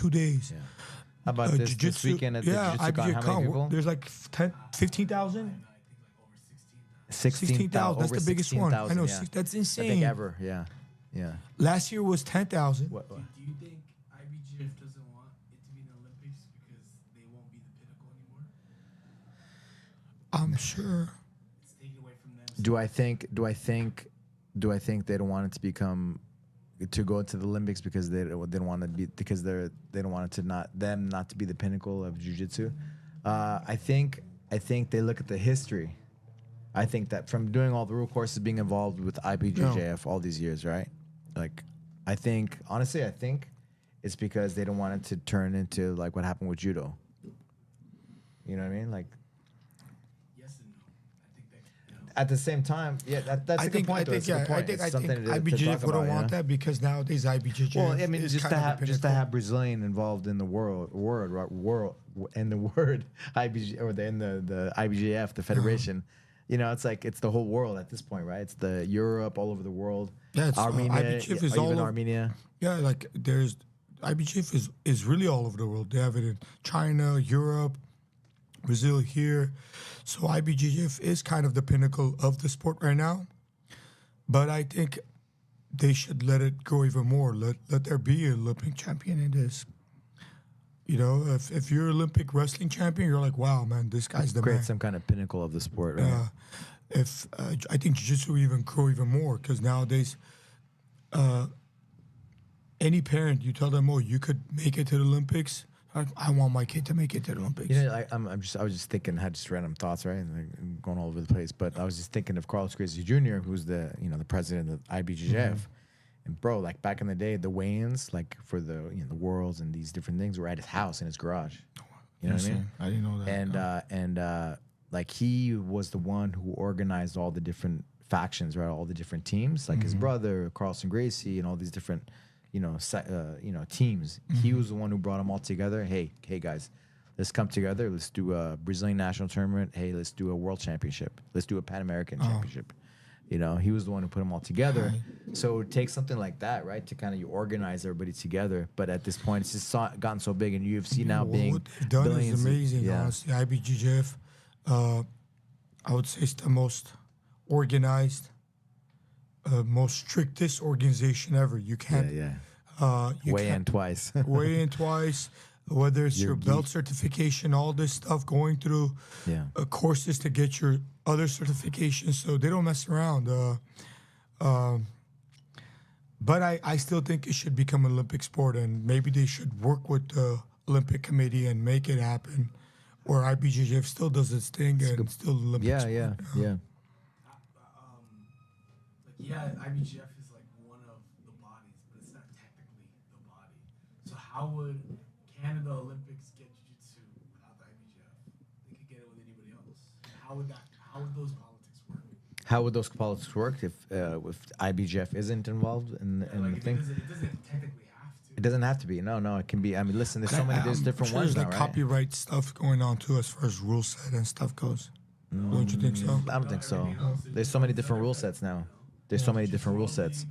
2 days. Yeah. How about this weekend at the Jiu-Jitsu Con? How many people? There's like 15,000. 16,000. That's the biggest one. I know. Yeah. That's insane. I think ever. Yeah. Yeah. Last year was 10,000. Do you think IBJJF doesn't want it to be the Olympics because they won't be the pinnacle anymore? I'm sure. It's taken away from them. Do I think they don't want it to become to go to the Olympics because they don't want to be because they don't want it to not to be the pinnacle of jiu-jitsu? I think they look at the history. I think that from doing all the rule courses, being involved with IBJJF all these years, right? Like, I think it's because they don't want it to turn into like what happened with judo. You know what I mean? Like, yes and no. I think that at the same time, yeah, that's a good point. I think IBJJF wouldn't want that because nowadays IBJJF. Well, I mean, is just to have Brazilian involved in the world in the word IBJ or in the IBJJF, the federation. You know, it's like it's the whole world at this point, right? It's the Europe, all over the world. Yeah, it's, Armenia, IBJJF is all even over, Armenia. Yeah, like there's IBJJF is really all over the world. They have it in China, Europe, Brazil here. So IBJJF is kind of the pinnacle of the sport right now. But I think they should let it go even more. Let there be an Olympic champion in this. You know, if you're Olympic wrestling champion, you're like, wow, man, this guy's the man. Create some kind of pinnacle of the sport, right? I think jiu-jitsu will even grow even more because nowadays, any parent, you tell them, oh, you could make it to the Olympics. I want my kid to make it to the Olympics. You know, I was just thinking, had just random thoughts, right? Like, I'm going all over the place, but I was just thinking of Carlos Gracie Jr., who's the president of IBJJF. Mm-hmm. And bro, like back in the day, the weigh-ins, like for the the worlds and these different things, were at his house in his garage. You know what I mean? I didn't know that. And like he was the one who organized all the different factions, right? All the different teams, like his brother Carlson Gracie, and all these different, teams. Mm-hmm. He was the one who brought them all together. Hey guys, let's come together. Let's do a Brazilian national tournament. Hey, let's do a world championship. Let's do a Pan American championship. You know, he was the one who put them all together. So it takes something like that, right, to kind of organize everybody together. But at this point, it's just gotten so big, and UFC now being what they've done billions is amazing. Yeah. Honestly, IBJJF, I would say it's the most organized, most strictest organization ever. You can't. Weigh in twice. Weigh in twice. Whether it's your belt certification, all this stuff, going through courses to get your other certifications, so they don't mess around. But I still think it should become an Olympic sport, and maybe they should work with the Olympic Committee and make it happen, where IBJJF still does its thing and still Olympic sport. Yeah. IBJJF is like one of the bodies, but it's not technically the body. So how would Canada Olympics get jiu-jitsu without the IBJJF? They could get it with anybody else. How would those politics work? How would those politics work if IBJJF isn't involved in the thing? It doesn't technically have to. It doesn't have to be. No, it can be. I mean, listen, there's so many different ones now, there's right? copyright stuff going on too, as far as rule set and stuff goes. Don't you think so? I don't think so. There's so many different rule sets now. There's so many different rule sets.